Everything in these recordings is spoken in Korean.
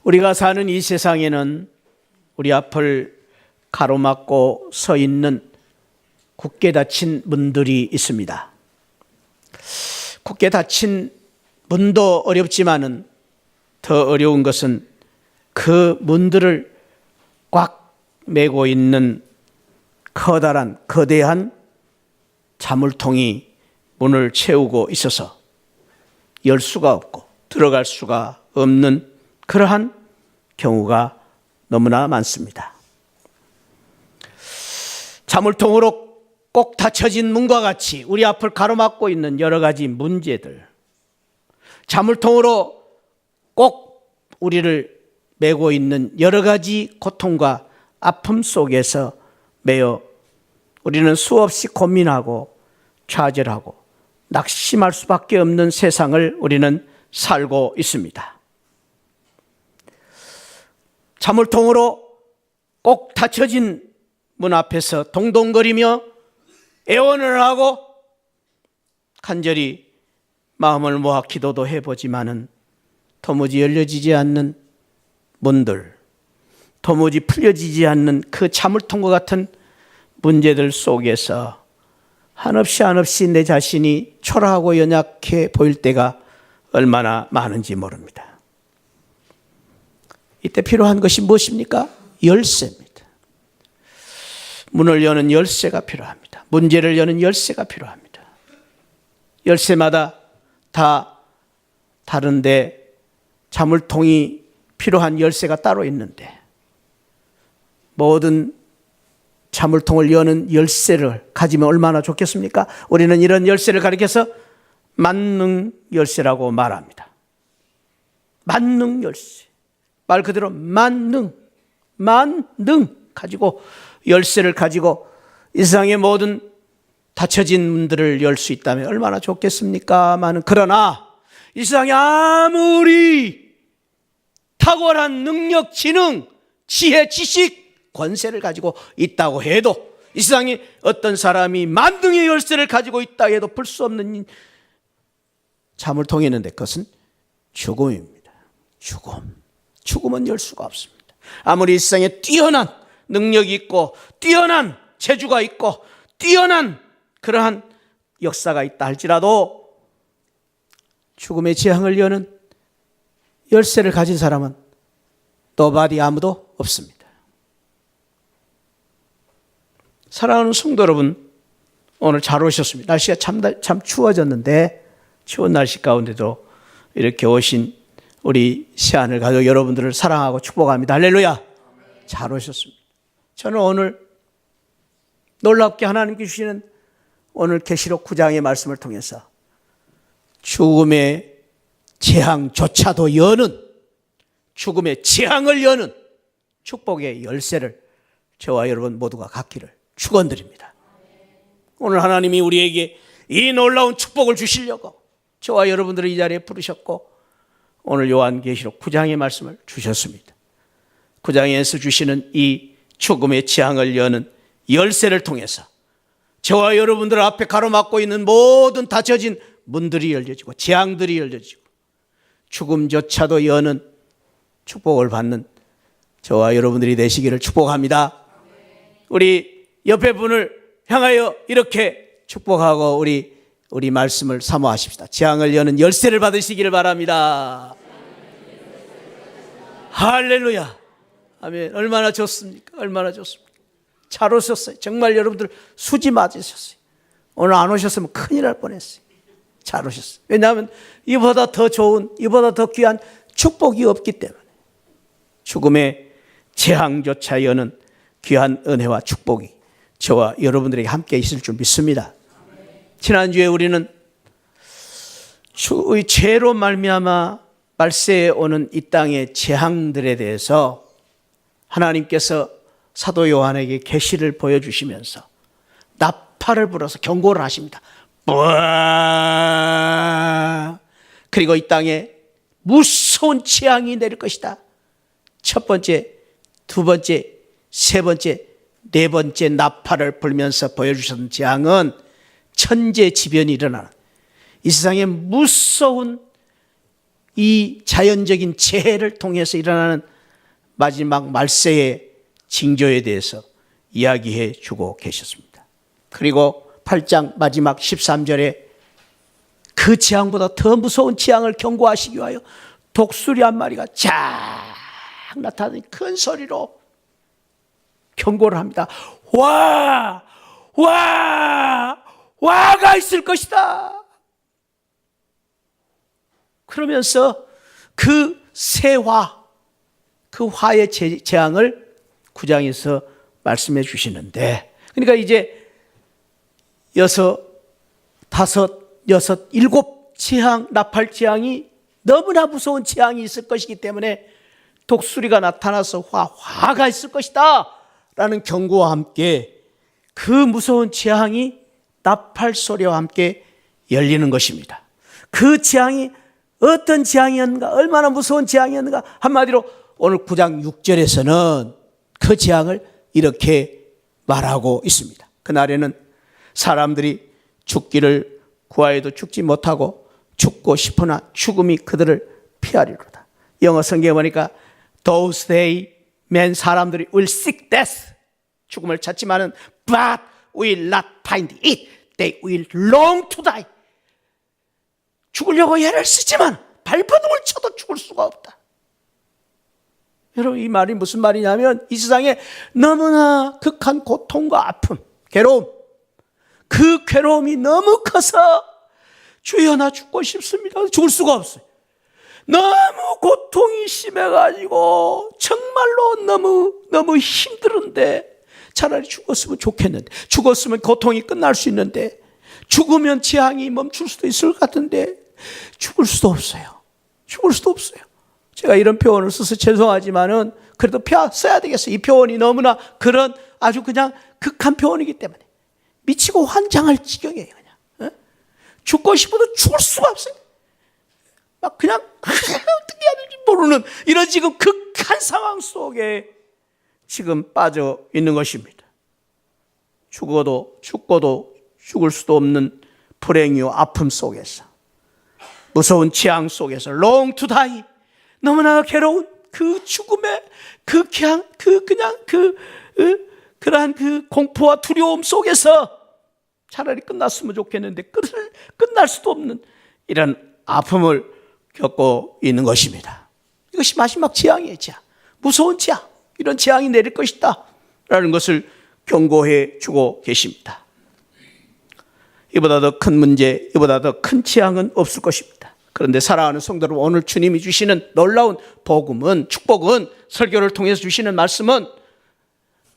우리가 사는 이 세상에는 우리 앞을 가로막고 서 있는 굳게 닫힌 문들이 있습니다. 굳게 닫힌 문도 어렵지만은 더 어려운 것은 그 문들을 꽉 메고 있는 커다란 거대한 자물통이 문을 채우고 있어서 열 수가 없고 들어갈 수가 없는 그러한 경우가 너무나 많습니다. 자물통으로 꼭 닫혀진 문과 같이 우리 앞을 가로막고 있는 여러 가지 문제들, 자물통으로 꼭 우리를 메고 있는 여러 가지 고통과 아픔 속에서 매여 우리는 수없이 고민하고 좌절하고 낙심할 수밖에 없는 세상을 우리는 살고 있습니다. 자물통으로 꼭 닫혀진 문 앞에서 동동거리며 애원을 하고 간절히 마음을 모아 기도도 해보지만은 도무지 열려지지 않는 문들, 도무지 풀려지지 않는 그 자물통과 같은 문제들 속에서 한없이 내 자신이 초라하고 연약해 보일 때가 얼마나 많은지 모릅니다. 이때 필요한 것이 무엇입니까? 열쇠입니다. 문을 여는 열쇠가 필요합니다. 문제를 여는 열쇠가 필요합니다. 열쇠마다 다 다른데 자물통이 필요한 열쇠가 따로 있는데 모든 자물통을 여는 열쇠를 가지면 얼마나 좋겠습니까? 우리는 이런 열쇠를 가리켜서 만능 열쇠라고 말합니다. 만능 열쇠. 말 그대로 만능 가지고 열쇠를 가지고 이 세상의 모든 닫혀진 문들을 열 수 있다면 얼마나 좋겠습니까? 그러나 이 세상에 아무리 탁월한 능력, 지능, 지혜, 지식, 권세를 가지고 있다고 해도 이 세상에 어떤 사람이 만능의 열쇠를 가지고 있다 해도 풀 수 없는 자물통이 있는데 그것은 죽음입니다. 죽음은 열 수가 없습니다. 아무리 이 세상에 뛰어난 능력이 있고 뛰어난 재주가 있고 뛰어난 그러한 역사가 있다 할지라도 죽음의 재앙을 여는 열쇠를 가진 사람은 nobody 아무도 없습니다. 사랑하는 성도 여러분, 오늘 잘 오셨습니다. 날씨가 참 추워졌는데 추운 날씨 가운데도 이렇게 오신 우리 시안을 가족 여러분들을 사랑하고 축복합니다. 할렐루야. 잘 오셨습니다. 저는 오늘 놀랍게 하나님께 주시는 오늘 계시록 9장의 말씀을 통해서 죽음의 재앙조차도 여는, 죽음의 재앙을 여는 축복의 열쇠를 저와 여러분 모두가 갖기를 축원드립니다. 오늘 하나님이 우리에게 이 놀라운 축복을 주시려고 저와 여러분들을 이 자리에 부르셨고 오늘 요한계시록 9장의 말씀을 주셨습니다. 9장에서 주시는 이 죽음의 재앙을 여는 열쇠를 통해서 저와 여러분들 앞에 가로막고 있는 모든 닫혀진 문들이 열려지고 재앙들이 열려지고 죽음조차도 여는 축복을 받는 저와 여러분들이 되시기를 축복합니다. 우리 옆에 분을 향하여 이렇게 축복하고 우리 말씀을 사모하십시다. 재앙을 여는 열쇠를 받으시기를 바랍니다. 할렐루야. 아멘. 얼마나 좋습니까? 얼마나 좋습니까? 잘 오셨어요. 정말 여러분들 수지 맞으셨어요. 오늘 안 오셨으면 큰일 날 뻔했어요. 잘 오셨어요. 왜냐하면 이보다 더 좋은, 이보다 더 귀한 축복이 없기 때문에 죽음의 재앙조차 여는 귀한 은혜와 축복이 저와 여러분들에게 함께 있을 줄 믿습니다. 지난주에 우리는 죄로 말미암아 말세에 오는 이 땅의 재앙들에 대해서 하나님께서 사도 요한에게 계시를 보여주시면서 나팔을 불어서 경고를 하십니다. 그리고 이 땅에 무서운 재앙이 내릴 것이다. 첫 번째, 두 번째, 세 번째, 네 번째 나팔을 불면서 보여주셨던 재앙은 천재지변이 일어나는 이 세상에 무서운 이 자연적인 재해를 통해서 일어나는 마지막 말세의 징조에 대해서 이야기해 주고 계셨습니다. 그리고 8장 마지막 13절에 그 재앙보다 더 무서운 재앙을 경고하시기 위하여 독수리 한 마리가 쫙 나타나는 큰 소리로 경고를 합니다. 와가 있을 것이다. 그러면서 그 새화, 그 화의 재앙을 9장에서 말씀해 주시는데, 그러니까 이제 6, 5, 6, 7 재앙, 나팔 재앙이 너무나 무서운 재앙이 있을 것이기 때문에 독수리가 나타나서 화가 있을 것이다 라는 경고와 함께 그 무서운 재앙이 나팔 소리와 함께 열리는 것입니다. 그 재앙이 어떤 재앙이었는가, 얼마나 무서운 재앙이었는가, 한마디로 오늘 9장 6절에서는 그 재앙을 이렇게 말하고 있습니다. 그날에는 사람들이 죽기를 구하여도 죽지 못하고 죽고 싶으나 죽음이 그들을 피하리로다. 영어 성경에 보니까 those day men, 사람들이 will seek death, 죽음을 찾지만은 but will not find it, they will long to die. 죽으려고 애를 쓰지만 발버둥을 쳐도 죽을 수가 없다. 여러분, 이 말이 무슨 말이냐면 이 세상에 너무나 극한 고통과 아픔, 괴로움, 그 괴로움이 너무 커서 주여 나 죽고 싶습니다. 죽을 수가 없어요. 너무 고통이 심해가지고 정말로 너무 힘들은데 차라리 죽었으면 좋겠는데, 죽었으면 고통이 끝날 수 있는데, 죽으면 재앙이 멈출 수도 있을 것 같은데 죽을 수도 없어요. 죽을 수도 없어요. 제가 이런 표현을 써서 죄송하지만은 그래도 써야 되겠어요. 이 표현이 너무나 그런 아주 그냥 극한 표현이기 때문에 미치고 환장할 지경이에요. 그냥 죽고 싶어도 죽을 수가 없어요. 막 그냥 어떻게 해야 될지 모르는 이런 지금 극한 상황 속에 지금 빠져 있는 것입니다. 죽어도 죽고도 죽을 수도 없는 불행이요 아픔 속에서, 무서운 재앙 속에서 long to die, 너무나 괴로운 그 죽음의 그러한 그 공포와 두려움 속에서 차라리 끝났으면 좋겠는데 끝날 수도 없는 이런 아픔을 겪고 있는 것입니다. 이것이 마지막 재앙이에요. 재앙. 무서운 재앙. 이런 재앙이 내릴 것이다 라는 것을 경고해 주고 계십니다. 이보다 더 큰 문제, 이보다 더 큰 재앙은 없을 것입니다. 그런데 사랑하는 성도 여러분, 오늘 주님이 주시는 놀라운 복음은, 축복은, 설교를 통해서 주시는 말씀은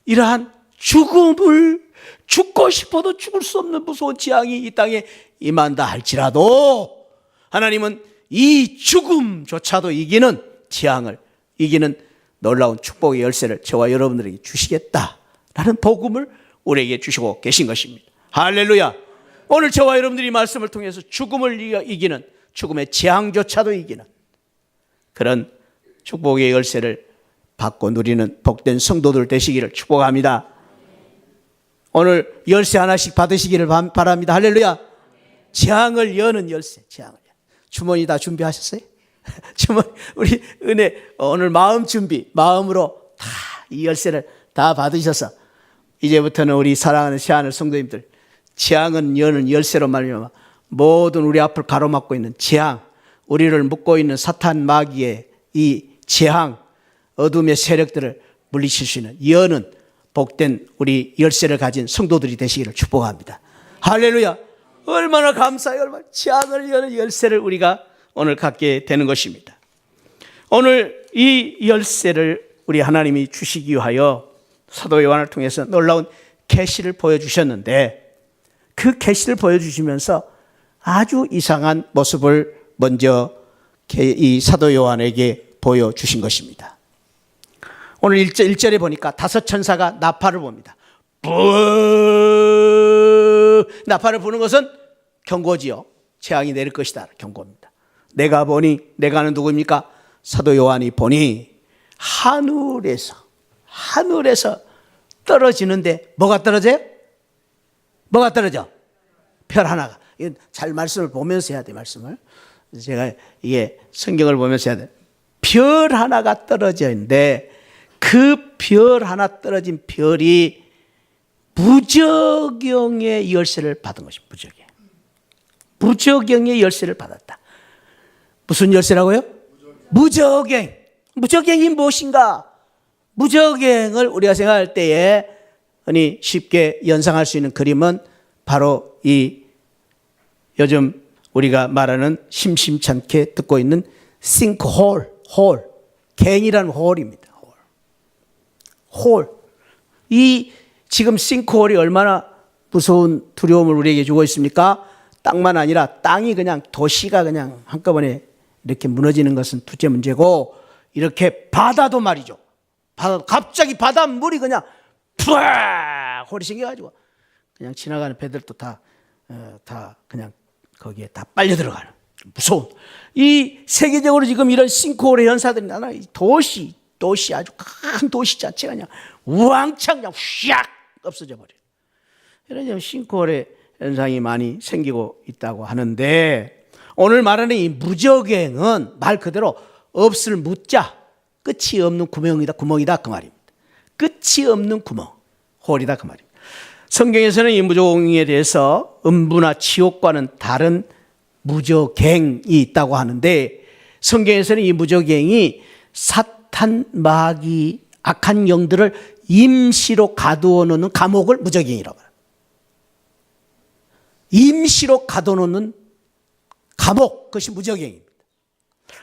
이러한 죽고 싶어도 죽을 수 없는 무서운 재앙이 이 땅에 임한다 할지라도 하나님은 이 죽음조차도 이기는 재앙을 이기는 놀라운 축복의 열쇠를 저와 여러분들에게 주시겠다라는 복음을 우리에게 주시고 계신 것입니다. 할렐루야. 오늘 저와 여러분들이 말씀을 통해서 죽음을 이기는, 죽음의 재앙조차도 이기는 그런 축복의 열쇠를 받고 누리는 복된 성도들 되시기를 축복합니다. 오늘 열쇠 하나씩 받으시기를 바랍니다. 할렐루야. 재앙을 여는 열쇠, 재앙을 여는. 주머니 다 준비하셨어요? 주머니, 우리 은혜 오늘 마음 준비, 마음으로 다 이 열쇠를 다 받으셔서 이제부터는 우리 사랑하는 새하늘 성도님들, 재앙은 여는 열쇠로 말미암아 모든 우리 앞을 가로막고 있는 재앙, 우리를 묶고 있는 사탄 마귀의 이 재앙, 어둠의 세력들을 물리칠 수 있는 여는 복된 우리 열쇠를 가진 성도들이 되시기를 축복합니다. 할렐루야. 얼마나 감사해요. 얼마나 재앙을 여는 열쇠를 우리가 오늘 갖게 되는 것입니다. 오늘 이 열쇠를 우리 하나님이 주시기 위하여 사도 요한을 통해서 놀라운 계시를 보여주셨는데, 그 계시를 보여주시면서 아주 이상한 모습을 먼저 이 사도 요한에게 보여주신 것입니다. 오늘 1절에 보니까 5 천사가 나팔을 봅니다. 나팔을 부는 것은 경고지요. 재앙이 내릴 것이다. 경고입니다. 내가 보니, 내가는 누구입니까? 사도 요한이 보니 하늘에서 떨어지는데 뭐가 떨어져요? 뭐가 떨어져? 별 하나가. 잘 말씀을 보면서 해야 돼, 말씀을. 제가 이게 성경을 보면서 해야 돼. 별 하나가 떨어져 있는데 그 별 하나 떨어진 별이 무저경의 열쇠를 받은 것입니다. 무저경. 무저경의 열쇠를 받았다. 무슨 열쇠라고요? 무저경. 무저경이 무엇인가? 무저경을 우리가 생각할 때에 흔히 쉽게 연상할 수 있는 그림은 바로 이 요즘 우리가 말하는 심심찮게 듣고 있는 싱크홀, 갱이라는 홀입니다. 홀. 이 지금 싱크홀이 얼마나 무서운 두려움을 우리에게 주고 있습니까? 땅만 아니라 땅이 그냥 도시가 그냥 한꺼번에 이렇게 무너지는 것은 둘째 문제고, 이렇게 바다도 말이죠. 바다 갑자기 바닷물이 그냥 푸아 홀이 생겨가지고 그냥 지나가는 배들도 다 그냥 거기에 다 빨려 들어가는 무서운, 이 세계적으로 지금 이런 싱크홀의 현사들이 나나. 도시 아주 큰 도시 자체가 그냥 우왕창 그냥 휘악 없어져 버려요. 이런 싱크홀의 현상이 많이 생기고 있다고 하는데, 오늘 말하는 이 무저갱은 말 그대로 없을 무자, 끝이 없는 구멍이다 그 말입니다. 끝이 없는 구멍, 홀이다 그 말입니다. 성경에서는 이 무저갱에 대해서 음부나 지옥과는 다른 무저갱이 있다고 하는데, 성경에서는 이 무저갱이 사탄, 마귀, 악한 영들을 임시로 가두어 놓는 감옥을 무저갱이라고 해요. 임시로 가둬놓는 감옥, 그것이 무저갱입니다.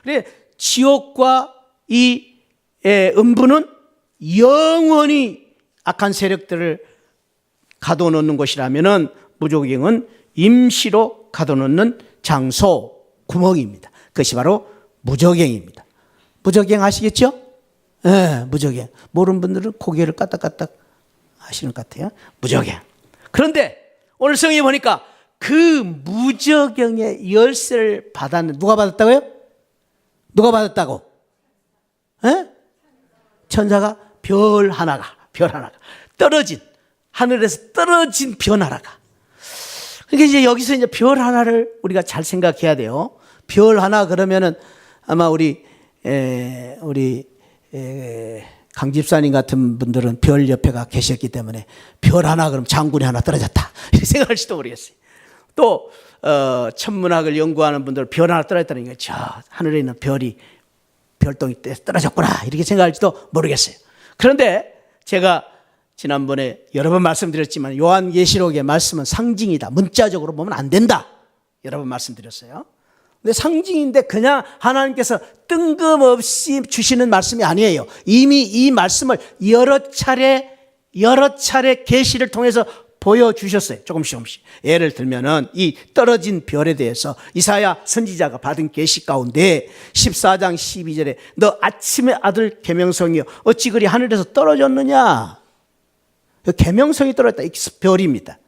그래, 지옥과 이 음부는 영원히 악한 세력들을 가둬놓는 곳이라면은 무저갱은 임시로 가둬놓는 장소, 구멍입니다. 그것이 바로 무저갱입니다. 무저갱 아시겠죠? 네, 무저갱. 모르는 분들은 고개를 까딱까딱 하시는 것 같아요. 무저갱. 그런데 오늘 성경에 보니까 그 무저경의 열쇠를 받았는데, 누가 받았다고요? 누가 받았다고? 에? 천사가 별 하나가 떨어진, 하늘에서 떨어진 별 하나가. 그러니까 이제 여기서 이제 별 하나를 우리가 잘 생각해야 돼요. 별 하나 그러면은 아마 우리 강 집사님 같은 분들은 별 옆에가 계셨기 때문에 별 하나 그럼 장군이 하나 떨어졌다 이렇게 생각할지도 모르겠어요. 또 천문학을 연구하는 분들 별 하나 떨어졌다는 게 저 하늘에 있는 별이 별똥이 떨어졌구나 이렇게 생각할지도 모르겠어요. 그런데 제가 지난번에 여러 번 말씀드렸지만 요한계시록의 말씀은 상징이다. 문자적으로 보면 안 된다. 여러 번 말씀드렸어요. 근데 상징인데 그냥 하나님께서 뜬금없이 주시는 말씀이 아니에요. 이미 이 말씀을 여러 차례 계시를 통해서 보여주셨어요. 조금씩. 예를 들면은 이 떨어진 별에 대해서 이사야 선지자가 받은 계시 가운데 14장 12절에 너 아침의 아들 계명성이여 어찌 그리 하늘에서 떨어졌느냐. 계명성이 떨어졌다. 이 별입니다.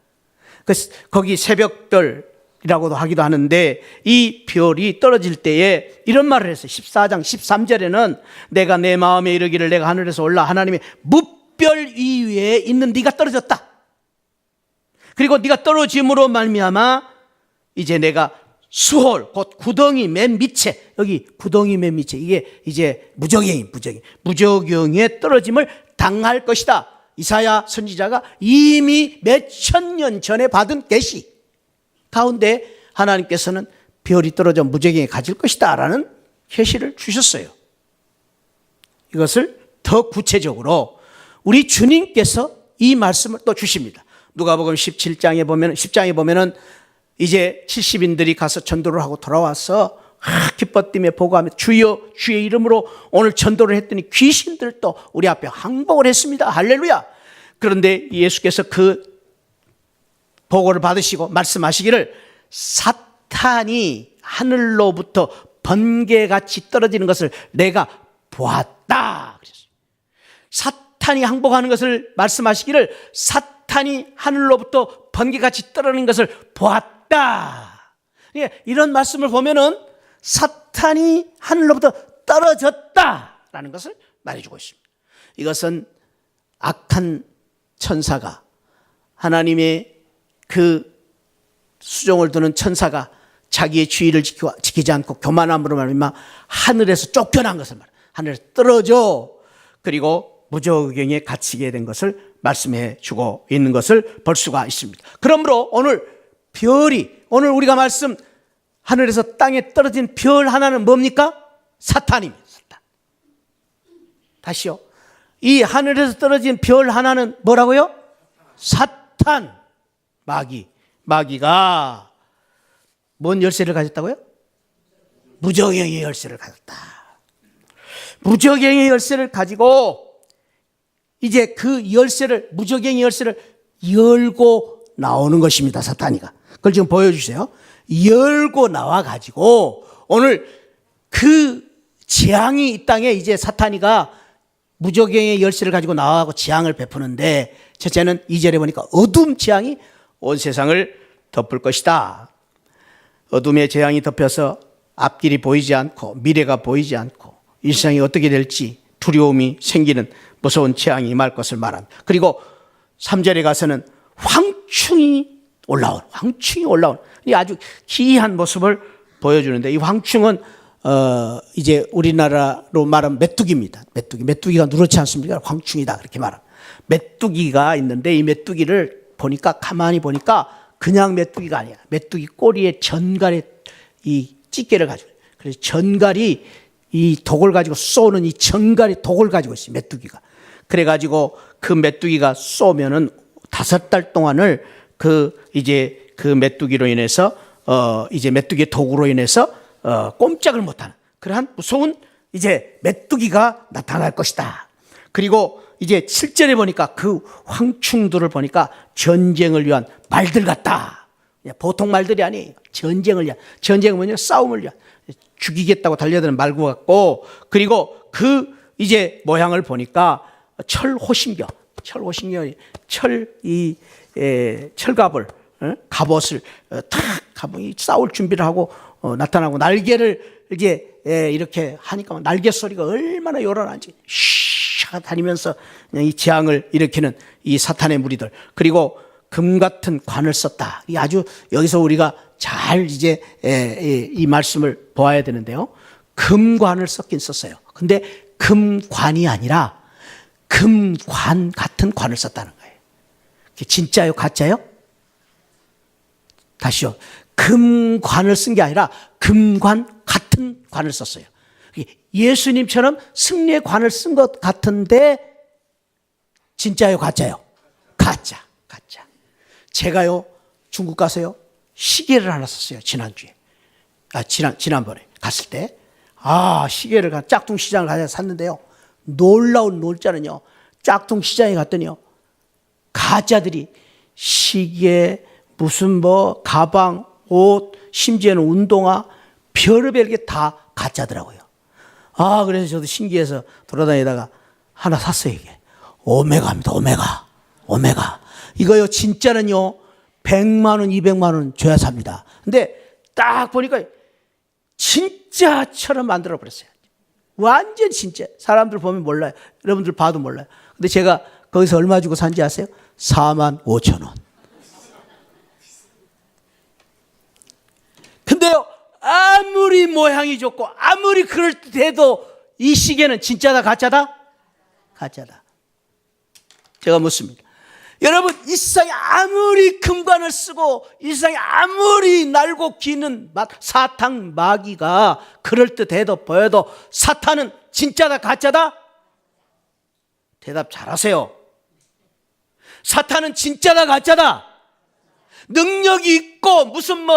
거기 새벽별이라고도 하기도 하는데 이 별이 떨어질 때에 이런 말을 했어요. 14장 13절에는 내가 내 마음에 이르기를 내가 하늘에서 올라 하나님의 무별 위에 있는 네가 떨어졌다. 그리고 네가 떨어짐으로 말미암아 이제 내가 수홀 곧 구덩이 맨 밑에, 여기 구덩이 맨 밑에 이게 이제 무저경에 떨어짐을 당할 것이다. 이사야 선지자가 이미 몇천 년 전에 받은 계시 가운데 하나님께서는 별이 떨어져 무저경에 갇힐 것이다 라는 계시를 주셨어요. 이것을 더 구체적으로 우리 주님께서 이 말씀을 또 주십니다. 누가복음 10장에 보면은 이제 70인들이 가서 전도를 하고 돌아와서 기뻐 뛰며 보고하며 주여 주의 이름으로 오늘 전도를 했더니 귀신들도 우리 앞에 항복을 했습니다. 할렐루야. 그런데 예수께서 그 보고를 받으시고 말씀하시기를 사탄이 하늘로부터 번개같이 떨어지는 것을 내가 보았다. 사탄이 항복하는 것을 말씀하시기를 사탄이 하늘로부터 번개같이 떨어지는 것을 보았다. 이런 말씀을 보면은 사탄이 하늘로부터 떨어졌다라는 것을 말해주고 있습니다. 이것은 악한 천사가, 하나님의 그 수종을 두는 천사가 자기의 주의를 지키지 않고 교만함으로 말미암아 하늘에서 쫓겨난 것을 말합니다. 하늘에서 떨어져 그리고 무저갱에 갇히게 된 것을 말씀해 주고 있는 것을 볼 수가 있습니다. 그러므로 오늘 오늘 우리가 말씀 하늘에서 땅에 떨어진 별 하나는 뭡니까? 사탄입니다. 사탄. 다시요. 이 하늘에서 떨어진 별 하나는 뭐라고요? 사탄. 마귀가 뭔 열쇠를 가졌다고요? 무저갱의 열쇠를 가졌다. 무저갱의 열쇠를 가지고 이제 그 열쇠를, 무저갱의 열쇠를 열고 나오는 것입니다. 사탄이가. 그걸 지금 보여주세요. 열고 나와가지고 오늘 그 재앙이 이 땅에 이제 사탄이가 무저갱의 열쇠를 가지고 나와고 재앙을 베푸는데 첫째는 2절에 보니까 어둠 재앙이 온 세상을 덮을 것이다. 어둠의 재앙이 덮여서 앞길이 보이지 않고 미래가 보이지 않고 이 세상이 어떻게 될지 두려움이 생기는 무서운 재앙이 임할 것을 말합니다. 그리고 3절에 가서는 황충이 올라온 이 아주 기이한 모습을 보여주는데 이 황충은 이제 우리나라로 말하면 메뚜기입니다. 메뚜기가 누렇지 않습니까? 황충이다 그렇게 말합니다. 메뚜기가 있는데 이 메뚜기를 보니까 가만히 보니까 그냥 메뚜기가 아니야. 메뚜기 꼬리에 전갈에 이 찌개를 가지고 그래서 전갈이 이 독을 가지고 쏘는 이 전갈이 독을 가지고 있어요. 메뚜기가. 그래가지고 그 메뚜기가 쏘면은 5달 동안을 그 메뚜기로 인해서 이제 메뚜기의 독으로 인해서 꼼짝을 못하는 그러한 무서운 이제 메뚜기가 나타날 것이다. 그리고 이제 7절에 보니까 그 황충들을 보니까 전쟁을 위한 말들 같다. 보통 말들이 아니에요. 전쟁을 위한. 전쟁은 뭐냐? 싸움을 위한. 죽이겠다고 달려드는 말과 같고 그리고 그 이제 모양을 보니까 철호신경 철갑을 갑옷을 탁 싸울 준비를 하고 나타나고 날개를 이제 이렇게 하니까 날개 소리가 얼마나 요란한지 샤 다니면서 이 재앙을 일으키는 이 사탄의 무리들 그리고 금 같은 관을 썼다. 이 아주 여기서 우리가 잘 이제 이 말씀을 보아야 되는데요. 금관을 썼긴 썼어요. 근데 금관이 아니라 금관 같은 관을 썼다는 거예요. 진짜요? 가짜요? 다시요. 금관을 쓴 게 아니라 금관 같은 관을 썼어요. 예수님처럼 승리의 관을 쓴 것 같은데 진짜요? 가짜요? 가짜. 제가요 중국 가서요 시계를 하나 샀어요. 지난주에. 지난번에 갔을 때. 시계를 짝퉁 시장을 가서 샀는데요. 놀라운 놀자는요. 짝퉁 시장에 갔더니요. 가짜들이 시계, 무슨 가방, 옷, 심지어는 운동화, 별의별 게 다 가짜더라고요. 그래서 저도 신기해서 돌아다니다가 하나 샀어요, 이게. 오메가입니다, 오메가. 이거요, 진짜는요, 100만 원, 200만 원 줘야 삽니다. 근데 딱 보니까 진짜처럼 만들어 버렸어요. 완전 진짜. 사람들 보면 몰라요. 여러분들 봐도 몰라요. 근데 제가 거기서 얼마 주고 산지 아세요? 45,000원. 근데요, 아무리 모양이 좋고 아무리 그럴듯해도 이 시계는 진짜다 가짜다? 가짜다. 제가 묻습니다. 여러분, 이 세상에 아무리 금관을 쓰고 이 세상에 아무리 날고 기는 사탄 마귀가 그럴듯해도 보여도 사탄은 진짜다 가짜다? 대답 잘하세요. 사탄은 진짜다 가짜다? 능력이 있고 무슨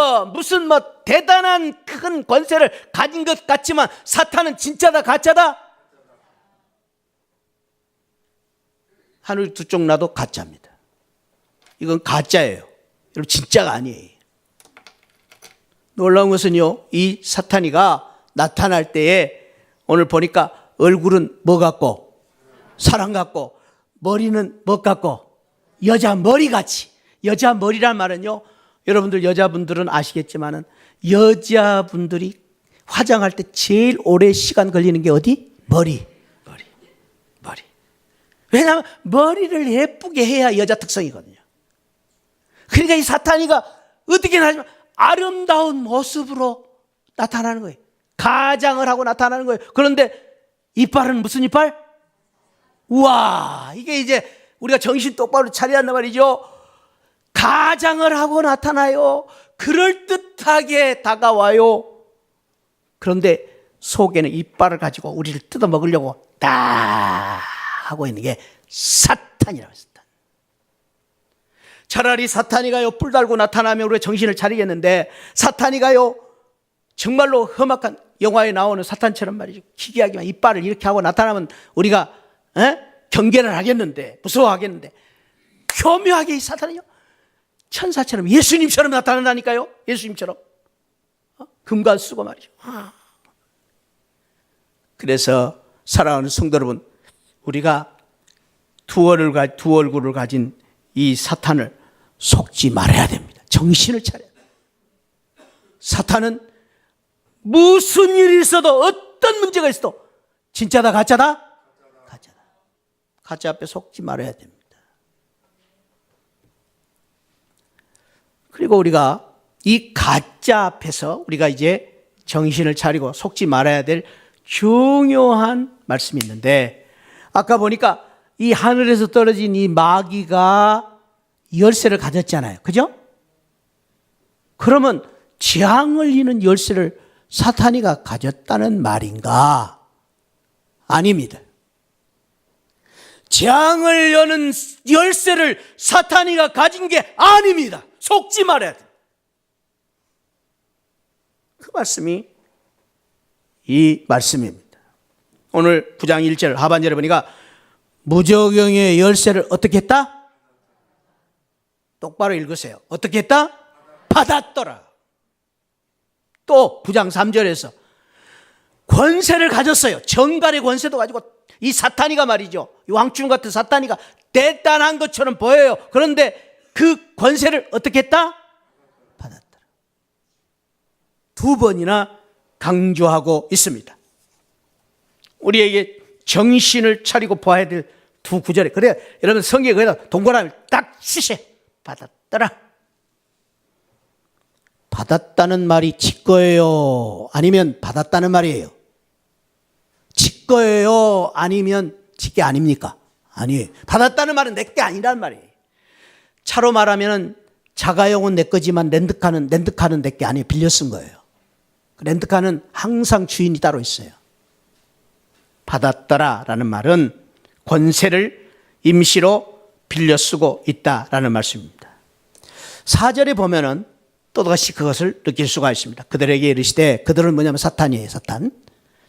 대단한 큰 권세를 가진 것 같지만 사탄은 진짜다 가짜다? 하늘 두 쪽 나도 가짜입니다. 이건 가짜예요. 여러분 진짜가 아니에요. 놀라운 것은요, 이 사탄이가 나타날 때에 오늘 보니까 얼굴은 뭐 같고 사람 같고 머리는 뭐 같고 여자 머리같이. 여자 머리란 말은요, 여러분들 여자분들은 아시겠지만은 여자분들이 화장할 때 제일 오래 시간 걸리는 게 어디? 머리. 왜냐하면 머리를 예쁘게 해야 여자 특성이거든요. 그러니까 이 사탄이가 어떻게든 하지만 아름다운 모습으로 나타나는 거예요. 가장을 하고 나타나는 거예요. 그런데 이빨은 무슨 이빨? 우와, 이게 이제 우리가 정신 똑바로 차려야 한단 말이죠. 가장을 하고 나타나요. 그럴듯하게 다가와요. 그런데 속에는 이빨을 가지고 우리를 뜯어먹으려고 딱 하고 있는 게 사탄이라고 했어요. 차라리 사탄이가요 뿔 달고 나타나면 우리가 정신을 차리겠는데, 사탄이가요 정말로 험악한 영화에 나오는 사탄처럼 말이죠, 기괴하게만 이빨을 이렇게 하고 나타나면 우리가 경계를 하겠는데, 무서워하겠는데, 교묘하게 이 사탄이요 천사처럼 예수님처럼 나타난다니까요. 예수님처럼 금관 쓰고 말이죠. 그래서 사랑하는 성도 여러분, 우리가 두 얼굴을 가진 이 사탄을 속지 말아야 됩니다. 정신을 차려야 됩니다. 사탄은 무슨 일이 있어도, 어떤 문제가 있어도 진짜다 가짜다? 가짜다. 가짜 앞에 속지 말아야 됩니다. 그리고 우리가 이 가짜 앞에서 우리가 이제 정신을 차리고 속지 말아야 될 중요한 말씀이 있는데, 아까 보니까 이 하늘에서 떨어진 이 마귀가 열쇠를 가졌잖아요. 그죠? 그러면 재앙을 이는 열쇠를 사탄이가 가졌다는 말인가? 아닙니다. 재앙을 여는 열쇠를 사탄이가 가진 게 아닙니다. 속지 말아야 돼. 그 말씀이 이 말씀입니다. 오늘 9장 1절 하반절에 보니까 무저경의 열쇠를 어떻게 했다? 똑바로 읽으세요. 어떻게 했다? 받았더라. 또 9장 3절에서 권세를 가졌어요. 정갈의 권세도 가지고, 이 사탄이가 말이죠, 이 왕충 같은 사탄이가 대단한 것처럼 보여요. 그런데 그 권세를 어떻게 했다? 받았더라. 두 번이나 강조하고 있습니다. 우리에게 정신을 차리고 봐야 될 두 구절에, 그래야 여러분 성경에 거기다 동그라미를 딱 치세요. 받았더라. 받았다는 말이 지 거예요? 아니면 받았다는 말이에요? 지 거예요? 아니면 지 게 아닙니까? 아니에요. 받았다는 말은 내 게 아니란 말이에요. 차로 말하면 자가용은 내 거지만 렌트카는 내 게 아니에요. 빌려 쓴 거예요. 렌트카는 항상 주인이 따로 있어요. 받았더라라는 말은 권세를 임시로 빌려 쓰고 있다라는 말씀입니다. 4절에 보면은 또다시 그것을 느낄 수가 있습니다. 그들에게 이르시되, 그들은 뭐냐면 사탄이에요. 사탄.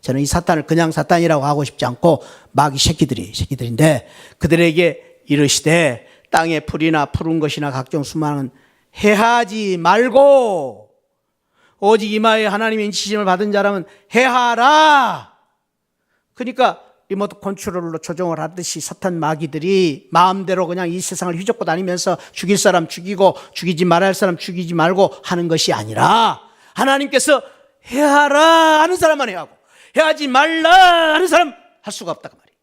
저는 이 사탄을 그냥 사탄이라고 하고 싶지 않고 마귀 새끼들인데, 그들에게 이르시되 땅의 풀이나 푸른 것이나 각종 수많은 해하지 말고 오직 이마에 하나님의 인치심을 받은 자라면 해하라. 그러니까 리모트 컨트롤로 조정을 하듯이 사탄 마귀들이 마음대로 그냥 이 세상을 휘젓고 다니면서 죽일 사람 죽이고 죽이지 말아야 할 사람 죽이지 말고 하는 것이 아니라, 하나님께서 해하라 하는 사람만 해하고 해하지 말라 하는 사람 할 수가 없다 그 말이에요.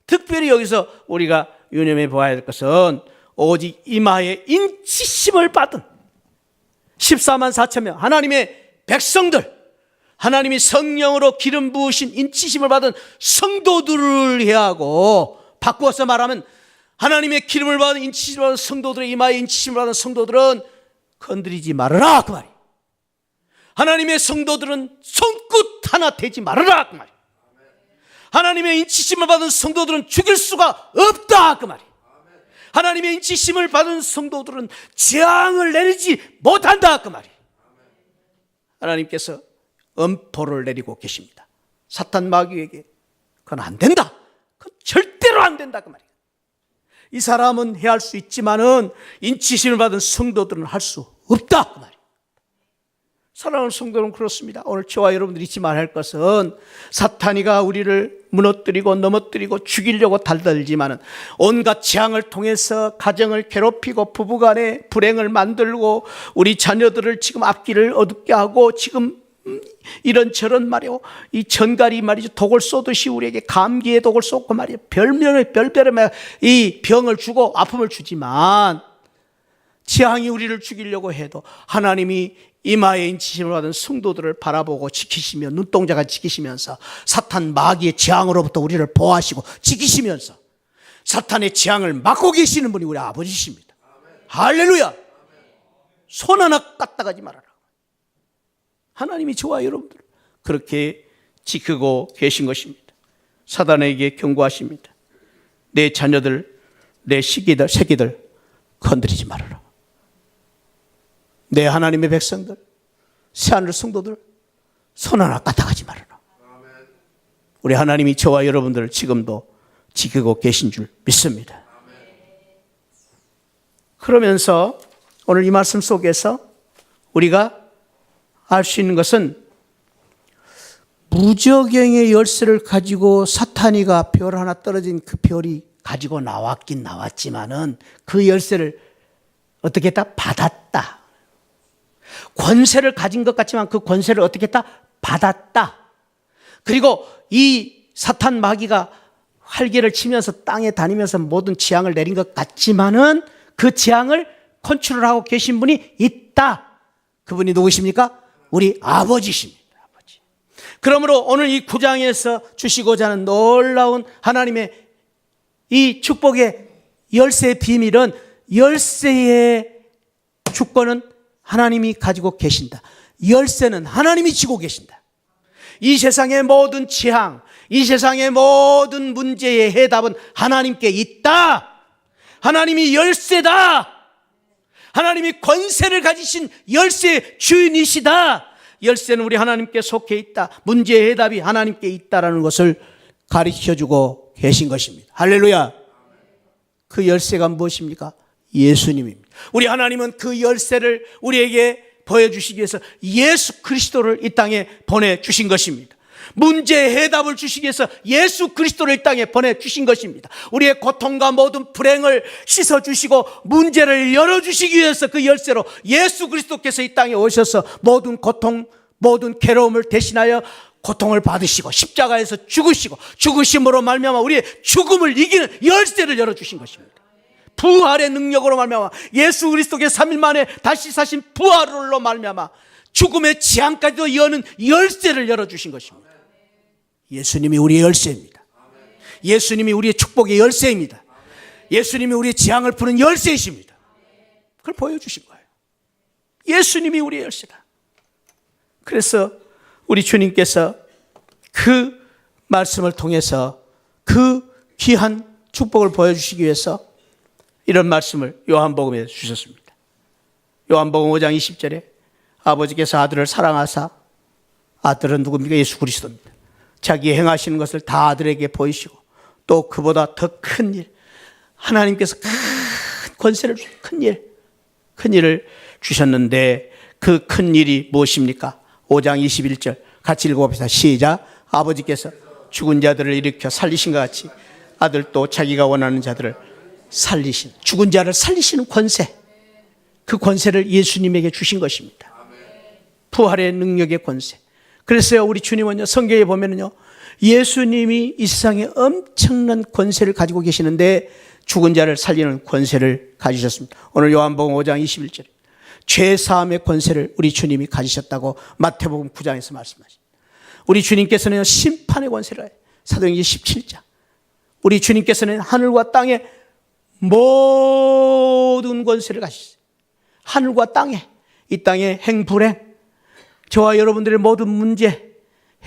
특별히 여기서 우리가 유념해 보아야 할 것은 오직 이마에 인치심을 받은 14만 4천 명 하나님의 백성들, 하나님이 성령으로 기름 부으신 인치심을 받은 성도들을 해하고, 바꾸어서 말하면 하나님의 기름을 받은 인치심을 받은 성도들의 이마에 인치심을 받은 성도들은 건드리지 말아라 그 말이에요. 하나님의 성도들은 손끝 하나 대지 말아라 그 말이에요. 하나님의 인치심을 받은 성도들은 죽일 수가 없다 그 말이에요. 하나님의 인치심을 받은 성도들은 재앙을 내리지 못한다 그 말이에요. 하나님께서 엄포를 내리고 계십니다. 사탄 마귀에게 그건 안 된다, 그건 절대로 안 된다 그 말이에요. 이 사람은 해할 수 있지만은 인치심을 받은 성도들은 할 수 없다 그 말이에요. 사랑하는 성도는 그렇습니다. 오늘 저와 여러분들이 잊지 말아야 할 것은, 사탄이가 우리를 무너뜨리고 넘어뜨리고 죽이려고 달달지만은 온갖 재앙을 통해서 가정을 괴롭히고 부부간에 불행을 만들고 우리 자녀들을 지금 앞길을 어둡게 하고, 지금 이런저런 말이요, 이 전갈이 말이죠, 독을 쏘듯이 우리에게 감기에 독을 쏟고 말이요, 별별의 이 병을 주고 아픔을 주지만, 재앙이 우리를 죽이려고 해도 하나님이 이마에 인치심을 받은 성도들을 바라보고 지키시며 눈동자가 지키시면서 사탄 마귀의 재앙으로부터 우리를 보호하시고 지키시면서 사탄의 재앙을 막고 계시는 분이 우리 아버지십니다. 할렐루야. 손 하나 까딱하지 말아라. 하나님이 저와 여러분들을 그렇게 지키고 계신 것입니다. 사단에게 경고하십니다. 내 자녀들, 내 새끼들 건드리지 말아라. 내 하나님의 백성들, 새하늘 성도들 손 하나 까딱하지 말아라. 우리 하나님이 저와 여러분들을 지금도 지키고 계신 줄 믿습니다. 그러면서 오늘 이 말씀 속에서 우리가 알 수 있는 것은 무저갱의 열쇠를 가지고 사탄이가 별 하나 떨어진 그 별이 가지고 나왔긴 나왔지만은 그 열쇠를 어떻게 했다? 받았다. 권세를 가진 것 같지만 그 권세를 어떻게 했다? 받았다. 그리고 이 사탄 마귀가 활개를 치면서 땅에 다니면서 모든 재앙을 내린 것 같지만은 그 재앙을 컨트롤하고 계신 분이 있다. 그분이 누구십니까? 우리 아버지십니다. 아버지. 그러므로 오늘 이 9장에서 주시고자 하는 놀라운 하나님의 이 축복의 열쇠의 비밀은 열쇠의 주권은 하나님이 가지고 계신다. 열쇠는 하나님이 쥐고 계신다. 이 세상의 모든 재앙, 이 세상의 모든 문제의 해답은 하나님께 있다. 하나님이 열쇠다. 하나님이 권세를 가지신 열쇠의 주인이시다. 열쇠는 우리 하나님께 속해 있다. 문제의 해답이 하나님께 있다라는 것을 가르쳐주고 계신 것입니다. 할렐루야. 그 열쇠가 무엇입니까? 예수님입니다. 우리 하나님은 그 열쇠를 우리에게 보여주시기 위해서 예수 그리스도를 이 땅에 보내주신 것입니다. 문제의 해답을 주시기 위해서 예수 그리스도를 이 땅에 보내주신 것입니다. 우리의 고통과 모든 불행을 씻어주시고 문제를 열어주시기 위해서 그 열쇠로 예수 그리스도께서 이 땅에 오셔서 모든 고통, 모든 괴로움을 대신하여 고통을 받으시고 십자가에서 죽으시고 죽으심으로 말미암아 우리의 죽음을 이기는 열쇠를 열어주신 것입니다. 부활의 능력으로 말미암아 예수 그리스도께서 3일 만에 다시 사신 부활로 말미암아 죽음의 재앙까지도 여는 열쇠를 열어주신 것입니다. 예수님이 우리의 열쇠입니다. 예수님이 우리의 축복의 열쇠입니다. 예수님이 우리의 재앙을 푸는 열쇠이십니다. 그걸 보여주신 거예요. 예수님이 우리의 열쇠다. 그래서 우리 주님께서 그 말씀을 통해서 그 귀한 축복을 보여주시기 위해서 이런 말씀을 요한복음에 주셨습니다. 요한복음 5장 20절에 아버지께서 아들을 사랑하사, 아들은 누굽니까? 예수 그리스도입니다. 자기 행하시는 것을 다 아들에게 보이시고 또 그보다 더 큰 일, 하나님께서 큰 권세를 주신 큰 일을 주셨는데 그 큰 일이 무엇입니까? 5장 21절 같이 읽어봅시다. 시작. 아버지께서 죽은 자들을 일으켜 살리신 것 같이 아들도 자기가 원하는 자들을 살리신, 죽은 자를 살리시는 권세, 그 권세를 예수님에게 주신 것입니다. 부활의 능력의 권세. 그래서 우리 주님은요, 성경에 보면은요, 예수님이 이 세상에 엄청난 권세를 가지고 계시는데 죽은 자를 살리는 권세를 가지셨습니다. 오늘 요한복음 5장 21절에 죄 사함의 권세를 우리 주님이 가지셨다고 마태복음 9장에서 말씀하십니다. 우리 주님께서는 심판의 권세를 해요. 사도행전 17장. 우리 주님께서는 하늘과 땅의 모든 권세를 가지셨어요. 하늘과 땅에, 이 땅의 행불행, 저와 여러분들의 모든 문제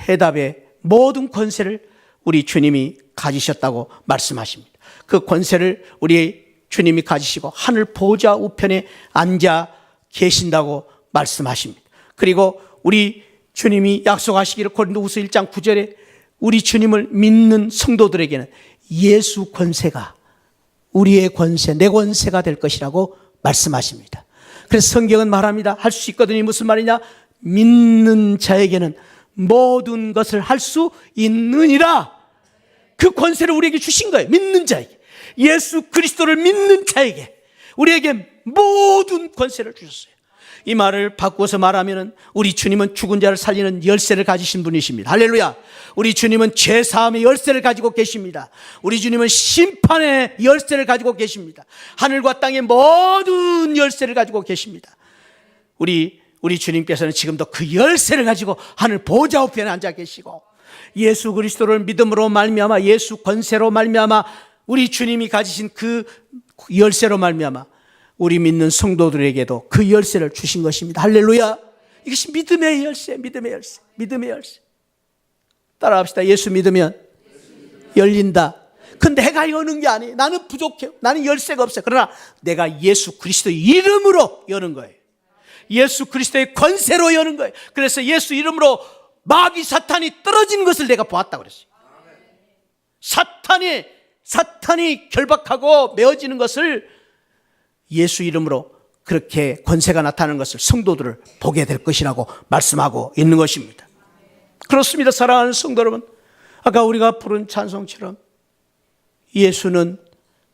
해답의 모든 권세를 우리 주님이 가지셨다고 말씀하십니다. 그 권세를 우리 주님이 가지시고 하늘 보좌 우편에 앉아 계신다고 말씀하십니다. 그리고 우리 주님이 약속하시기를 고린도후서 1장 9절에 우리 주님을 믿는 성도들에게는 예수 권세가 우리의 권세, 내 권세가 될 것이라고 말씀하십니다. 그래서 성경은 말합니다. 할 수 있거든요. 무슨 말이냐? 믿는 자에게는 모든 것을 할 수 있느니라. 그 권세를 우리에게 주신 거예요. 믿는 자에게, 예수 그리스도를 믿는 자에게 우리에게 모든 권세를 주셨어요. 이 말을 바꾸어서 말하면 우리 주님은 죽은 자를 살리는 열쇠를 가지신 분이십니다. 할렐루야. 우리 주님은 죄사함의 열쇠를 가지고 계십니다. 우리 주님은 심판의 열쇠를 가지고 계십니다. 하늘과 땅의 모든 열쇠를 가지고 계십니다. 우리 주님께서는 지금도 그 열쇠를 가지고 하늘 보좌 우편에 앉아 계시고, 예수 그리스도를 믿음으로 말미암아, 예수 권세로 말미암아, 우리 주님이 가지신 그 열쇠로 말미암아 우리 믿는 성도들에게도 그 열쇠를 주신 것입니다. 할렐루야. 이것이 믿음의 열쇠, 믿음의 열쇠, 믿음의 열쇠. 따라합시다. 예수 믿으면 열린다. 그 내가 여는 게 아니에요. 나는 부족해요. 나는 열쇠가 없어요. 그러나 내가 예수 그리스도의 이름으로 여는 거예요. 예수 그리스도의 권세로 여는 거예요. 그래서 예수 이름으로 마귀 사탄이 떨어지는 것을 내가 보았다고 그랬어요. 사탄이 결박하고 메어지는 것을 예수 이름으로 그렇게 권세가 나타나는 것을 성도들을 보게 될 것이라고 말씀하고 있는 것입니다. 그렇습니다. 사랑하는 성도 여러분, 아까 우리가 부른 찬송처럼 예수는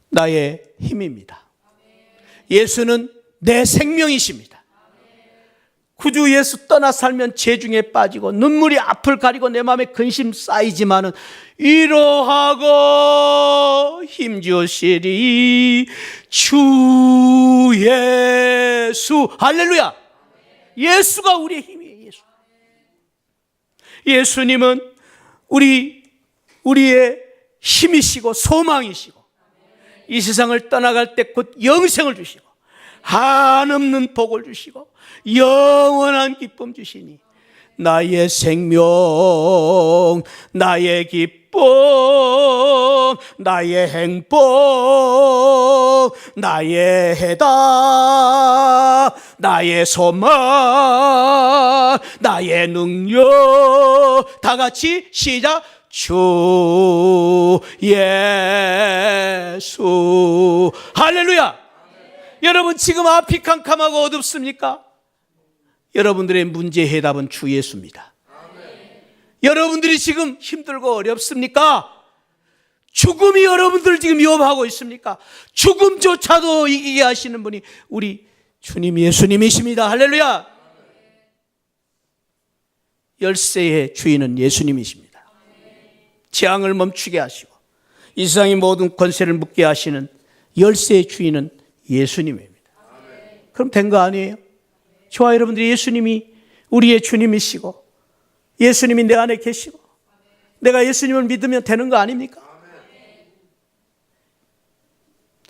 나의 힘입니다. 예수는 내 생명이십니다. 구주 예수 떠나 살면 죄중에 빠지고 눈물이 앞을 가리고 내 마음에 근심 쌓이지만은 이러하고 힘주시리 주 예수. 할렐루야. 예수가 우리의 힘이에요. 예수. 예수님은 우리의 힘이시고 소망이시고, 이 세상을 떠나갈 때 곧 영생을 주시고 한없는 복을 주시고 영원한 기쁨 주시니 나의 생명, 나의 기쁨, 나의 행복, 나의 해답, 나의 소망, 나의 능력. 다 같이 시작. 주 예수. 할렐루야. 여러분, 지금 앞이 캄캄하고 어둡습니까? 여러분들의 문제의 해답은 주 예수입니다. 여러분들이 지금 힘들고 어렵습니까? 죽음이 여러분들을 지금 위협하고 있습니까? 죽음조차도 이기게 하시는 분이 우리 주님 예수님이십니다. 할렐루야. 열쇠의 주인은 예수님이십니다. 재앙을 멈추게 하시고 이 세상의 모든 권세를 묶게 하시는 열쇠의 주인은 예수님입니다. 그럼 된 거 아니에요? 저와 여러분들이 예수님이 우리의 주님이시고 예수님이 내 안에 계시고 내가 예수님을 믿으면 되는 거 아닙니까?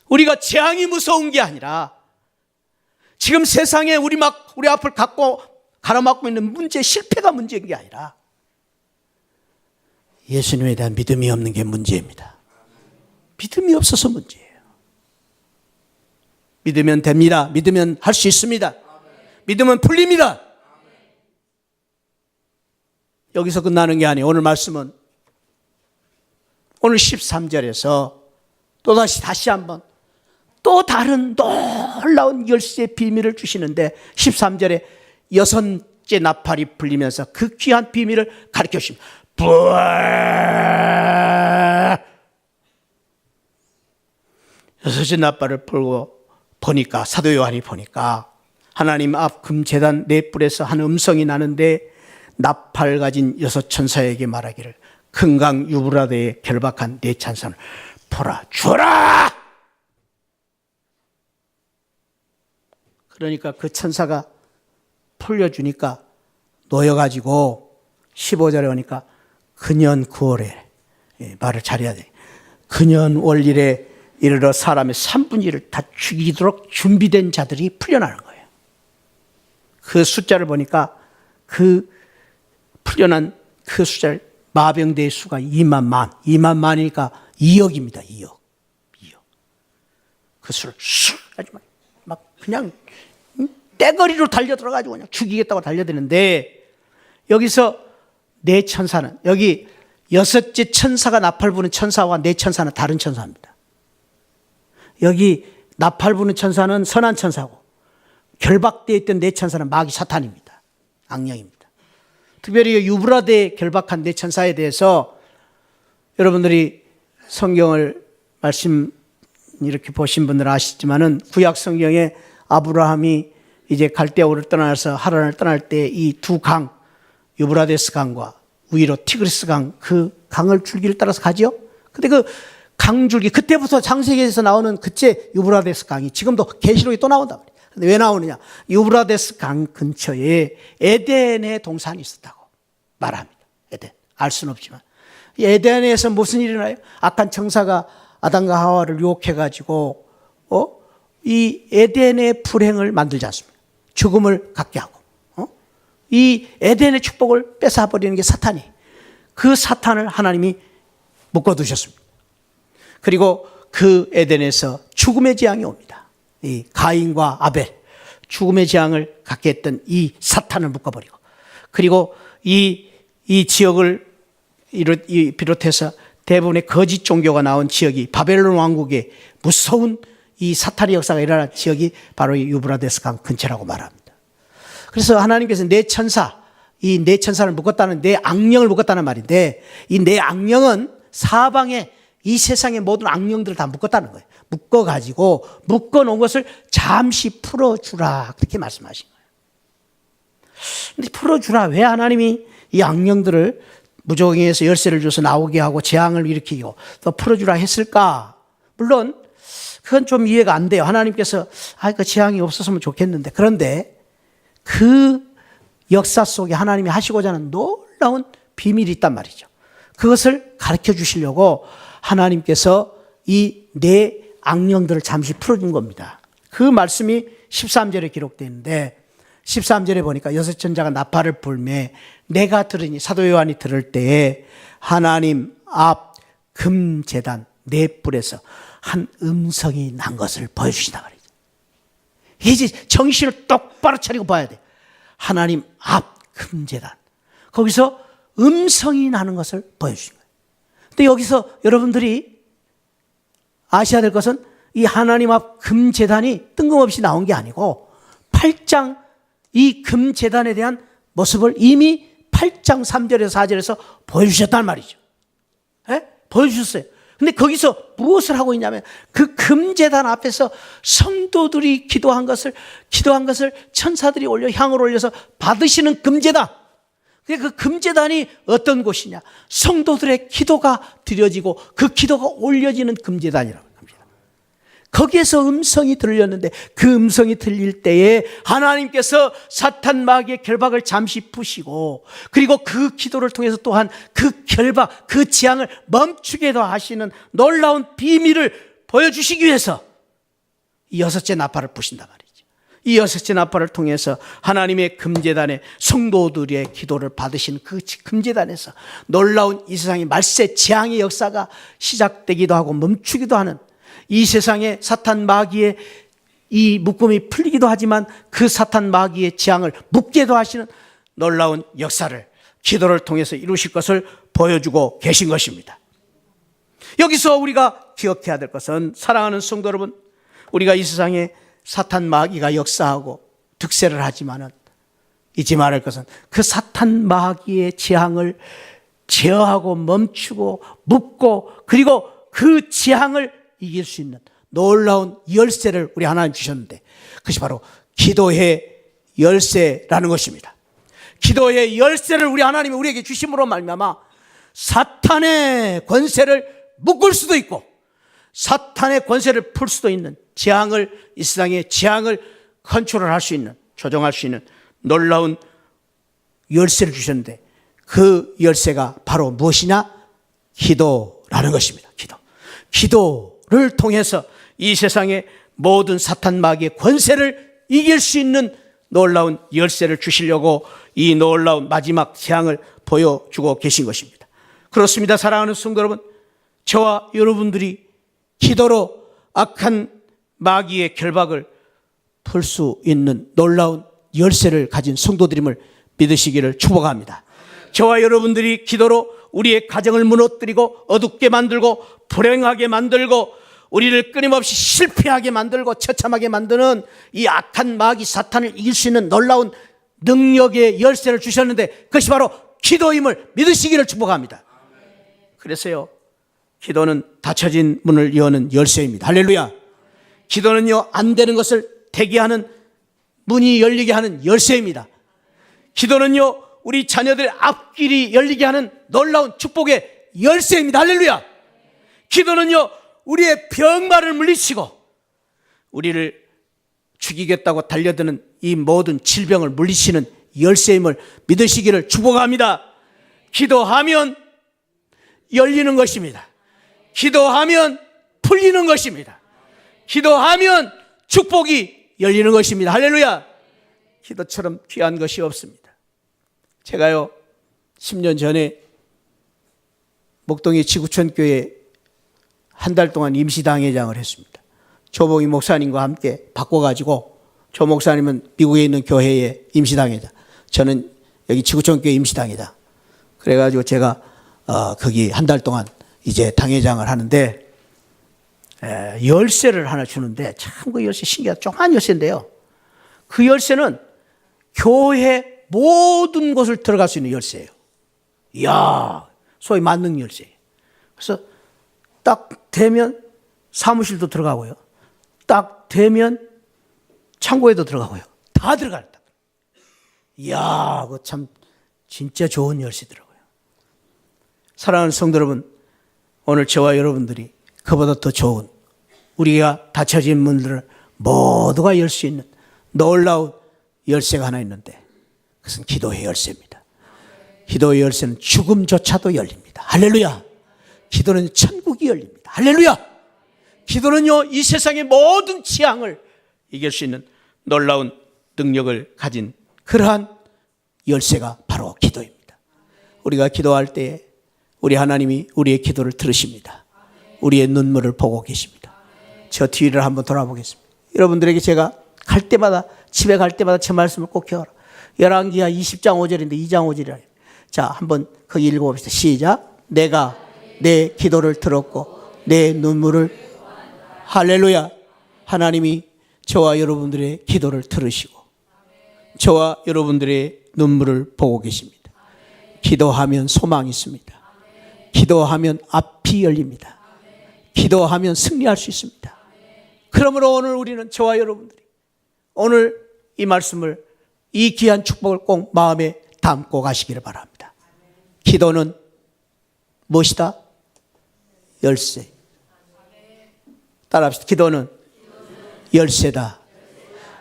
우리가 재앙이 무서운 게 아니라 지금 세상에 우리 앞을 가로막고 있는 문제, 실패가 문제인 게 아니라 예수님에 대한 믿음이 없는 게 문제입니다. 믿음이 없어서 문제예요. 믿으면 됩니다. 믿으면 할 수 있습니다. 믿으면 풀립니다. 여기서 끝나는 게 아니에요. 오늘 말씀은 오늘 13절에서 다시 한번 또 다른 놀라운 열쇠의 비밀을 주시는데 13절에 여섯째 나팔이 불리면서 그 귀한 비밀을 가르쳐 주십니다. 여섯째 나팔을 불고 보니까, 사도 요한이 보니까 하나님 앞 금제단 네 뿔에서 한 음성이 나는데 나팔 가진 여섯 천사에게 말하기를 큰 강 유브라데에 결박한 네 찬산을 풀어주라. 그러니까 그 천사가 풀려주니까 놓여가지고 15절에 오니까 근년 9월에 말을 잘해야 돼. 근년 월일에 이르러 사람의 3분의 1을 다 죽이도록 준비된 자들이 풀려나는 거예요. 그 숫자를 보니까 그 풀려난 그 숫자를 마병대의 수가 2만 만이니까 2억입니다. 2억. 그 수를 막 그냥 떼거리로 달려들어가지고 그냥 죽이겠다고 달려드는데 여기서 네 천사는, 여기 여섯째 천사가 나팔 부는 천사와 네 천사는 다른 천사입니다. 여기 나팔 부는 천사는 선한 천사고 결박되어 있던 네 천사는 마귀 사탄입니다. 악령입니다. 특별히 유브라데에 결박한 네 천사에 대해서 여러분들이 성경을 말씀 이렇게 보신 분들은 아시지만은 구약 성경에 아브라함이 이제 갈대아우를 떠나서 하란을 떠날 때 이 두 강, 유브라데스 강과 위로 티그리스 강, 그 강을 줄기를 따라서 가죠. 근데 그 강줄기, 그때부터 창세기에서 나오는 그때 유브라데스 강이 지금도 계시록에 또 나온단 말이에요. 근데 왜 나오느냐? 유브라데스 강 근처에 에덴의 동산이 있었다고 말합니다. 에덴. 알 수는 없지만. 에덴에서 무슨 일이 일어나요? 악한 청사가 아담과 하와를 유혹해가지고, 이 에덴의 불행을 만들지 않습니다. 죽음을 갖게 하고, 이 에덴의 축복을 뺏어버리는 게 사탄이. 그 사탄을 하나님이 묶어두셨습니다. 그리고 그 에덴에서 죽음의 재앙이 옵니다. 이 가인과 아벨, 죽음의 재앙을 갖게 했던 이 사탄을 묶어버리고, 그리고 이 지역을 비롯해서 대부분의 거짓 종교가 나온 지역이 바벨론 왕국의 무서운 이 사탄의 역사가 일어난 지역이 바로 이 유브라데스 강 근처라고 말합니다. 그래서 하나님께서 내 천사, 이 내 천사를 묶었다는, 내 악령을 묶었다는 말인데, 이 내 악령은 사방에 이 세상의 모든 악령들을 다 묶었다는 거예요. 묶어가지고 묶어놓은 것을 잠시 풀어주라, 그렇게 말씀하신 거예요. 근데 풀어주라, 왜 하나님이 이 악령들을 무저갱에서 열쇠를 줘서 나오게 하고 재앙을 일으키고 또 풀어주라 했을까? 물론 그건 좀 이해가 안 돼요. 하나님께서 그 재앙이 없었으면 좋겠는데, 그런데 그 역사 속에 하나님이 하시고자 하는 놀라운 비밀이 있단 말이죠. 그것을 가르쳐 주시려고 하나님께서 이 내 악령들을 잠시 풀어준 겁니다. 그 말씀이 13절에 기록되어 있는데, 13절에 보니까 여섯 천자가 나팔을 불매 내가 들으니, 사도 요한이 들을 때에 하나님 앞 금제단 네 뿔에서 한 음성이 난 것을 보여주신다 말이죠. 이제 정신을 똑바로 차리고 봐야 돼. 하나님 앞 금제단, 거기서 음성이 나는 것을 보여주신 거예요. 근데 여기서 여러분들이 아셔야 될 것은 이 하나님 앞 금제단이 뜬금없이 나온 게 아니고 8장 이 금제단에 대한 모습을 이미 8장 3절에서 4절에서 보여주셨단 말이죠. 보여주셨어요. 근데 거기서 무엇을 하고 있냐면 그 금제단 앞에서 성도들이 기도한 것을 천사들이 향을 올려서 받으시는 금제단. 그 금제단이 어떤 곳이냐? 성도들의 기도가 드려지고 그 기도가 올려지는 금제단이라고 합니다. 거기에서 음성이 들렸는데, 그 음성이 들릴 때에 하나님께서 사탄 마귀의 결박을 잠시 푸시고, 그리고 그 기도를 통해서 또한 그 결박, 그 재앙을 멈추게도 하시는 놀라운 비밀을 보여주시기 위해서 이 여섯째 나팔을 부신단 말이죠. 이 여섯째 나팔을 통해서 하나님의 금제단에 성도들의 기도를 받으신 그 금제단에서 놀라운 이 세상의 말세 재앙의 역사가 시작되기도 하고 멈추기도 하는, 이 세상에 사탄 마귀의 이 묶음이 풀리기도 하지만 그 사탄 마귀의 재앙을 묶게도 하시는 놀라운 역사를 기도를 통해서 이루실 것을 보여주고 계신 것입니다. 여기서 우리가 기억해야 될 것은, 사랑하는 성도 여러분, 우리가 이 세상에 사탄 마귀가 역사하고 득세를 하지만은 잊지 말할 것은 그 사탄 마귀의 재앙을 제어하고 멈추고 묶고, 그리고 그 재앙을 이길 수 있는 놀라운 열쇠를 우리 하나님 주셨는데, 그것이 바로 기도의 열쇠라는 것입니다. 기도의 열쇠를 우리 하나님이 우리에게 주심으로 말미암아 사탄의 권세를 묶을 수도 있고 사탄의 권세를 풀 수도 있는, 재앙을, 이 세상의 재앙을 컨트롤할 수 있는, 조정할 수 있는 놀라운 열쇠를 주셨는데, 그 열쇠가 바로 무엇이냐? 기도라는 것입니다. 기도를 통해서 이 세상의 모든 사탄 마귀의 권세를 이길 수 있는 놀라운 열쇠를 주시려고 이 놀라운 마지막 재앙을 보여주고 계신 것입니다. 그렇습니다. 사랑하는 성도 여러분, 저와 여러분들이 기도로 악한 마귀의 결박을 풀 수 있는 놀라운 열쇠를 가진 성도들임을 믿으시기를 축복합니다. 저와 여러분들이 기도로 우리의 가정을 무너뜨리고 어둡게 만들고 불행하게 만들고 우리를 끊임없이 실패하게 만들고 처참하게 만드는 이 악한 마귀 사탄을 이길 수 있는 놀라운 능력의 열쇠를 주셨는데, 그것이 바로 기도임을 믿으시기를 축복합니다. 그래서요, 기도는 닫혀진 문을 여는 열쇠입니다. 할렐루야. 기도는요, 안 되는 것을 대기하는 문이 열리게 하는 열쇠입니다. 기도는요, 우리 자녀들의 앞길이 열리게 하는 놀라운 축복의 열쇠입니다. 할렐루야. 기도는요, 우리의 병마를 물리치고 우리를 죽이겠다고 달려드는 이 모든 질병을 물리치는 열쇠임을 믿으시기를 축복합니다. 기도하면 열리는 것입니다. 기도하면 풀리는 것입니다. 기도하면 축복이 열리는 것입니다. 할렐루야. 기도처럼 귀한 것이 없습니다. 제가요 10년 전에 목동의 지구촌교회 한 달 동안 임시당회장을 했습니다. 조봉희 목사님과 함께 바꿔가지고, 조 목사님은 미국에 있는 교회의 임시당회장, 저는 여기 지구촌교회 임시당회장. 그래가지고 제가 거기 한 달 동안 이제 당회장을 하는데, 열쇠를 하나 주는데, 참 그 열쇠 신기하다. 조그만 열쇠인데요, 그 열쇠는 교회 모든 곳을 들어갈 수 있는 열쇠예요. 이야, 소위 만능 열쇠. 그래서 딱 되면 사무실도 들어가고요, 딱 되면 창고에도 들어가고요, 다 들어간다. 이야, 그거 참 진짜 좋은 열쇠더라고요. 사랑하는 성도 여러분, 오늘 저와 여러분들이 그보다 더 좋은, 우리가 닫혀진 문들을 모두가 열 수 있는 놀라운 열쇠가 하나 있는데, 그것은 기도의 열쇠입니다. 기도의 열쇠는 죽음조차도 열립니다. 할렐루야. 기도는 천국이 열립니다. 할렐루야. 기도는요, 이 세상의 모든 재앙을 이길 수 있는 놀라운 능력을 가진 그러한 열쇠가 바로 기도입니다. 우리가 기도할 때에 우리 하나님이 우리의 기도를 들으십니다. 우리의 눈물을 보고 계십니다. 저 뒤를 한번 돌아보겠습니다. 여러분들에게 제가 갈 때마다, 집에 갈 때마다 제 말씀을 꼭 기억하라. 열왕기하 20장 5절인데 2장 5절이라. 자, 한번 거기 읽어봅시다. 시작. 내가 내 기도를 들었고 내 눈물을, 할렐루야. 하나님이 저와 여러분들의 기도를 들으시고 저와 여러분들의 눈물을 보고 계십니다. 기도하면 소망이 있습니다. 기도하면 앞이 열립니다. 기도하면 승리할 수 있습니다. 그러므로 오늘 우리는, 저와 여러분들이 오늘 이 말씀을, 이 귀한 축복을 꼭 마음에 담고 가시기를 바랍니다. 기도는 무엇이다? 열쇠. 따라합시다. 기도는 열쇠다.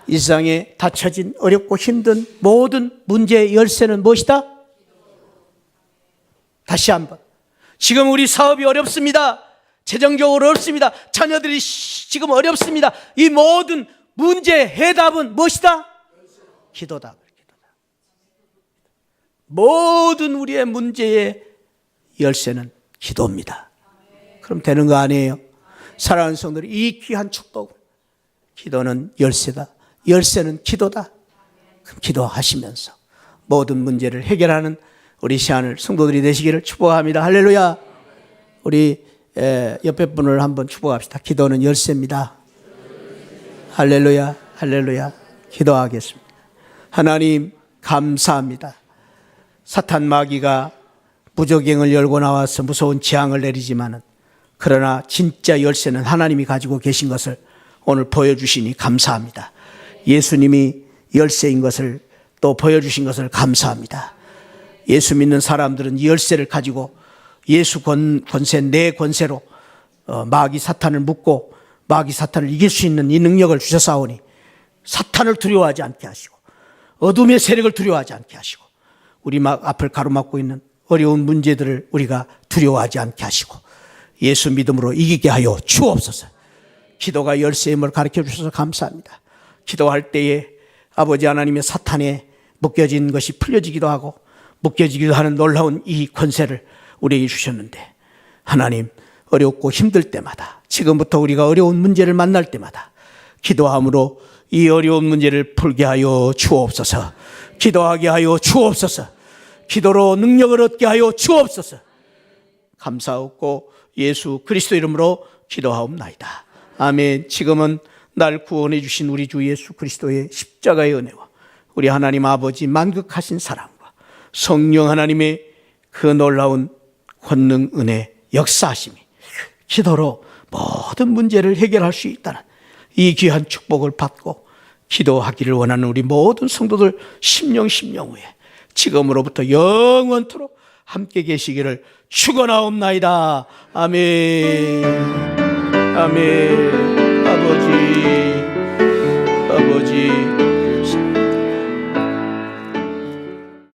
이 세상에 닫혀진 어렵고 힘든 모든 문제의 열쇠는 무엇이다? 다시 한번. 지금 우리 사업이 어렵습니다. 재정적으로 어렵습니다. 자녀들이 지금 어렵습니다. 이 모든 문제의 해답은 무엇이다? 기도다. 모든 우리의 문제의 열쇠는 기도입니다. 그럼 되는 거 아니에요? 사랑하는 성도들, 이 귀한 축복을, 기도는 열쇠다. 열쇠는 기도다. 그럼 기도하시면서 모든 문제를 해결하는 우리 시간을 성도들이 되시기를 축복합니다. 할렐루야. 우리 옆에 분을 한번 축복합시다. 기도는 열쇠입니다. 할렐루야. 할렐루야. 기도하겠습니다. 하나님 감사합니다. 사탄 마귀가 무저갱을 열고 나와서 무서운 재앙을 내리지만은, 그러나 진짜 열쇠는 하나님이 가지고 계신 것을 오늘 보여주시니 감사합니다. 예수님이 열쇠인 것을 또 보여주신 것을 감사합니다. 예수 믿는 사람들은 이 열쇠를 가지고 예수 권세, 내 권세로 마귀 사탄을 묶고 마귀 사탄을 이길 수 있는 이 능력을 주셨사오니, 사탄을 두려워하지 않게 하시고 어둠의 세력을 두려워하지 않게 하시고 우리 앞을 가로막고 있는 어려운 문제들을 우리가 두려워하지 않게 하시고 예수 믿음으로 이기게 하여 주옵소서. 기도가 열쇠임을 가르쳐 주셔서 감사합니다. 기도할 때에 아버지 하나님의 사탄에 묶여진 것이 풀려지기도 하고 묶여지기도 하는 놀라운 이 권세를 우리에게 주셨는데, 하나님, 어렵고 힘들 때마다, 지금부터 우리가 어려운 문제를 만날 때마다 기도함으로 이 어려운 문제를 풀게 하여 주옵소서. 기도하게 하여 주옵소서. 기도로 능력을 얻게 하여 주옵소서. 감사하고 예수 그리스도 이름으로 기도하옵나이다. 아멘. 지금은 날 구원해 주신 우리 주 예수 그리스도의 십자가의 은혜와 우리 하나님 아버지 만극하신 사랑과 성령 하나님의 그 놀라운 권능, 은혜, 역사하심이 기도로 모든 문제를 해결할 수 있다는 이 귀한 축복을 받고 기도하기를 원하는 우리 모든 성도들 심령 후에 지금으로부터 영원토록 함께 계시기를 축원하옵나이다. 아멘. 아멘. 아버지